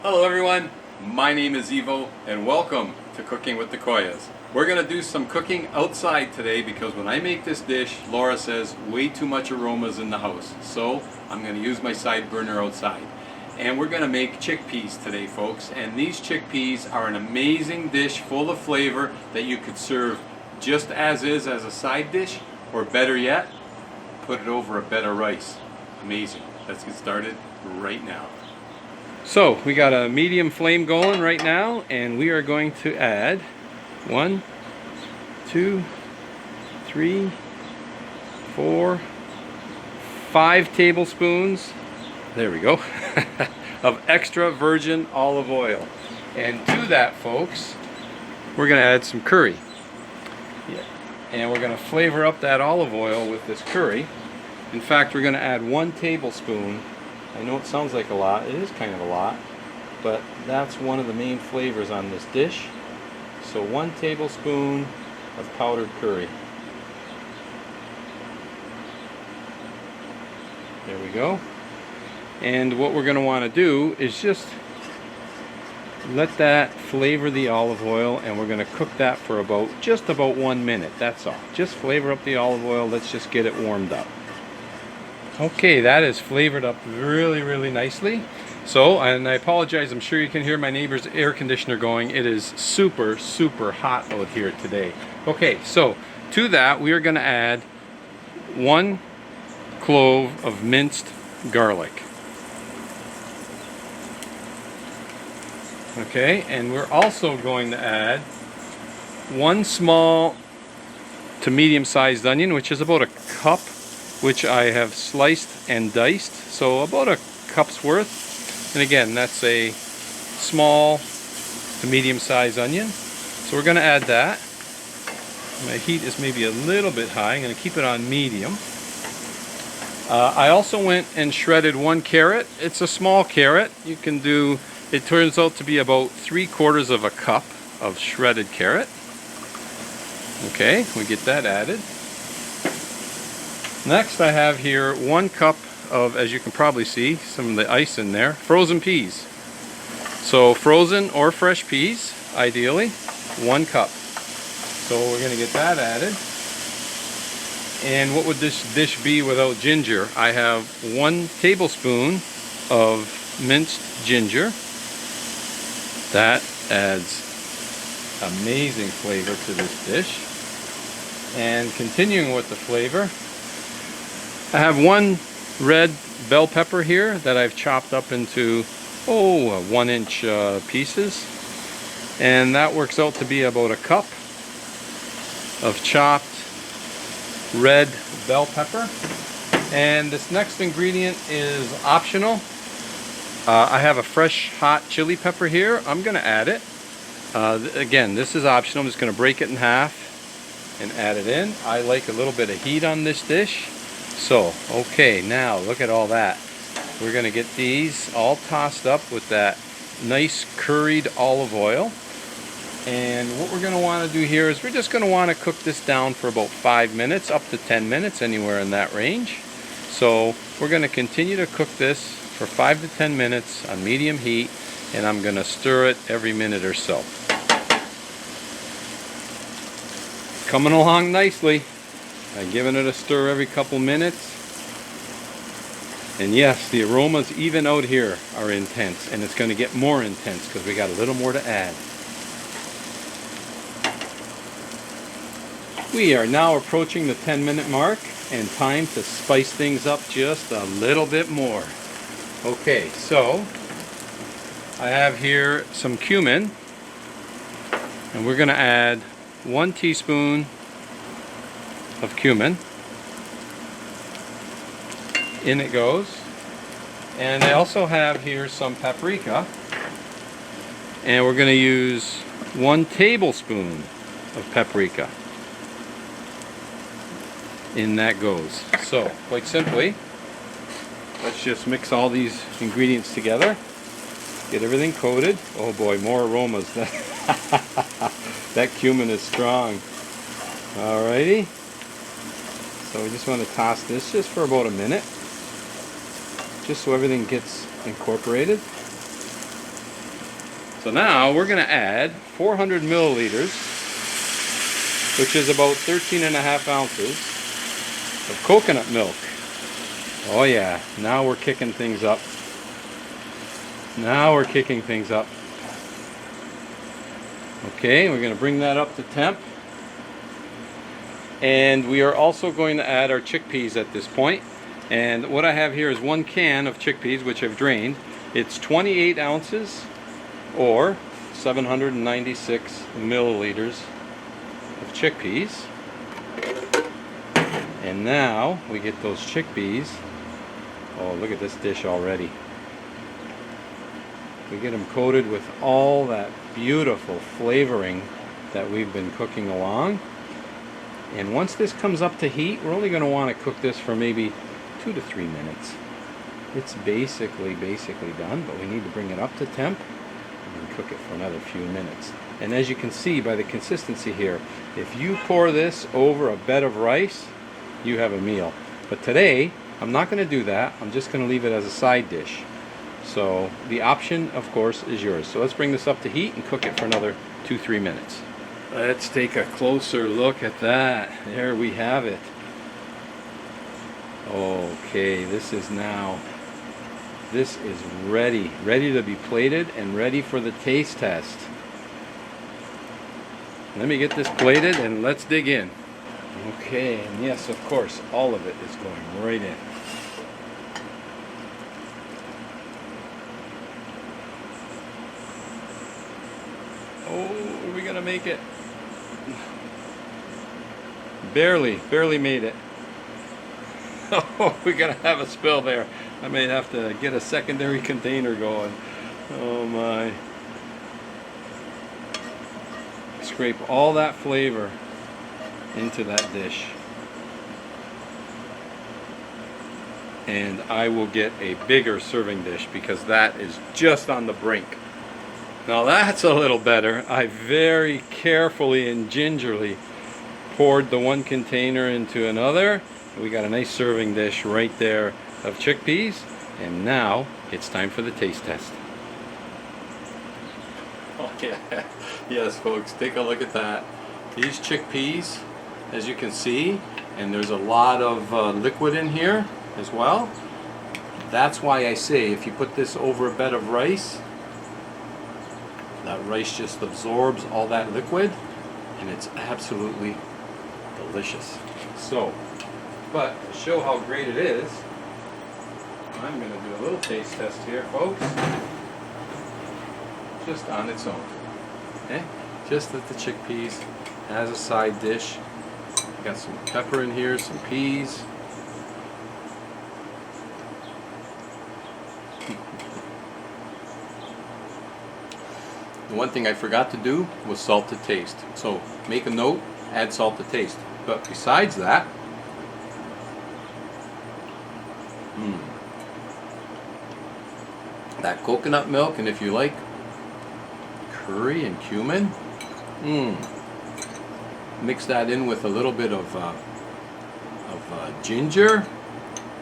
Hello everyone, my name is Ivo and welcome to Cooking with the Koyas. We're going to do some cooking outside today because when I make this dish, Laura says way too much aromas in the house. So I'm going to use my side burner outside. And we're going to make chickpeas today, folks. And these chickpeas are an amazing dish full of flavor that you could serve just as is as a side dish, or better yet, put it over a bed of rice. Amazing. Let's get started right now. So we got a medium flame going right now, and we are going to add 1, 2, 3, 4, 5 tablespoons, there we go, of extra virgin olive oil. And to that, folks, we're going to add some curry. Yeah. And we're going to flavor up that olive oil with this curry. In fact, we're going to add 1 tablespoon. I know it sounds like a lot, it is kind of a lot, but that's one of the main flavors on this dish. So 1 tablespoon of powdered curry. There we go. And what we're going to want to do is just let that flavor the olive oil, and we're going to cook that for just about 1 minute. That's all. Just flavor up the olive oil. Let's just get it warmed up. Okay, that is flavored up really nicely. So, and I apologize, I'm sure you can hear my neighbor's air conditioner going. It is super hot out here today. Okay, so to that we are going to add 1 clove of minced garlic. Okay, and we're also going to add 1 small to medium-sized onion, which is about a cup, which I have sliced and diced, so about a cup's worth. And again, that's a small to medium-sized onion. So we're going to add that. My heat is maybe a little bit high. I'm going to keep it on medium. I also went and shredded 1 carrot. It's a small carrot. You can do, it turns out to be about 3/4 of a cup of shredded carrot. Okay, we get that added. Next I have here 1 cup of, as you can probably see, some of the ice in there, frozen peas. So frozen or fresh peas, ideally, 1 cup. So we're going to get that added. And what would this dish be without ginger? I have 1 tablespoon of minced ginger. That adds amazing flavor to this dish. And continuing with the flavor, I have 1 red bell pepper here that I've chopped up into 1-inch pieces, and that works out to be about a cup of chopped red bell pepper. And this next ingredient is optional. I have a fresh hot chili pepper here. I'm going to add it. Again, this is optional. I'm just going to break it in half and add it in. I like a little bit of heat on this dish. So, okay, now look at all that. We're going to get these all tossed up with that nice curried olive oil. And what we're going to want to do here is we're just going to want to cook this down for about 5 minutes, up to 10 minutes, anywhere in that range. So we're going to continue to cook this for 5 to 10 minutes on medium heat, and I'm going to stir it every minute or so. Coming along nicely. I'm giving it a stir every couple minutes. And yes, the aromas even out here are intense, and it's going to get more intense because we got a little more to add. We are now approaching the 10-minute mark, and time to spice things up just a little bit more. Okay, so I have here some cumin, and we're going to add 1 teaspoon of cumin. In it goes. And I also have here some paprika, and we're going to use 1 tablespoon of paprika. In that goes. So quite simply, let's just mix all these ingredients together, get everything coated. Oh boy, more aromas. That cumin is strong. Alrighty, so we just want to toss this just for about a minute, just so everything gets incorporated. So now we're going to add 400 milliliters, which is about 13.5 ounces of coconut milk. Oh yeah, now we're kicking things up. Now we're kicking things up. Okay, we're going to bring that up to temp. And we are also going to add our chickpeas at this point. And what I have here is 1 can of chickpeas, which I've drained. It's 28 ounces or 796 milliliters of chickpeas. And now we get those chickpeas. Oh, look at this dish already. We get them coated with all that beautiful flavoring that we've been cooking along. And once this comes up to heat, we're only going to want to cook this for maybe 2 to 3 minutes. It's basically done, but we need to bring it up to temp and cook it for another few minutes. And as you can see by the consistency here, if you pour this over a bed of rice, you have a meal. But today, I'm not going to do that. I'm just going to leave it as a side dish. So the option, of course, is yours. So let's bring this up to heat and cook it for another 2-3 minutes. Let's take a closer look at that. There we have it. Okay, this is ready to be plated and ready for the taste test. Let me get this plated and let's dig in. Okay, and yes, of course, all of it is going right in. Oh, are we gonna make it? Barely made it. Oh, we're gonna have a spill there. I may have to get a secondary container going. Oh my. Scrape all that flavor into that dish. And I will get a bigger serving dish because that is just on the brink. Now that's a little better. I very carefully and gingerly poured the one container into another. We got a nice serving dish right there of chickpeas. And now it's time for the taste test. Oh yeah, yes folks, take a look at that. These chickpeas, as you can see, and there's a lot of liquid in here as well. That's why I say if you put this over a bed of rice, that rice just absorbs all that liquid and it's absolutely delicious. So, but to show how great it is, I'm going to do a little taste test here, folks. Just on its own. Okay? Just at the chickpeas as a side dish. Got some pepper in here, some peas. The one thing I forgot to do was salt to taste. So make a note, add salt to taste. But besides that, that coconut milk, and if you like curry and cumin, mix that in with a little bit of ginger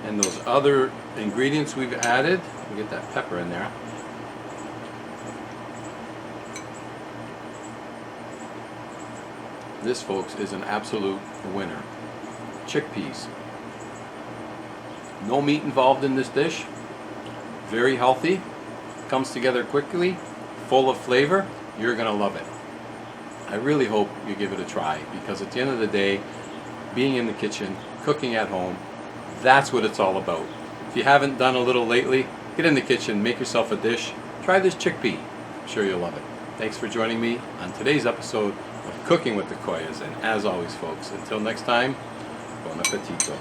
and those other ingredients we've added. We get that pepper in there. This, folks, is an absolute winner. Chickpeas. No meat involved in this dish. Very healthy. Comes together quickly. Full of flavor. You're going to love it. I really hope you give it a try, because at the end of the day, being in the kitchen, cooking at home, that's what it's all about. If you haven't done a little lately, get in the kitchen, make yourself a dish. Try this chickpea. I'm sure you'll love it. Thanks for joining me on today's episode of Cooking with the Koyas. And as always, folks, until next time, bon appetito.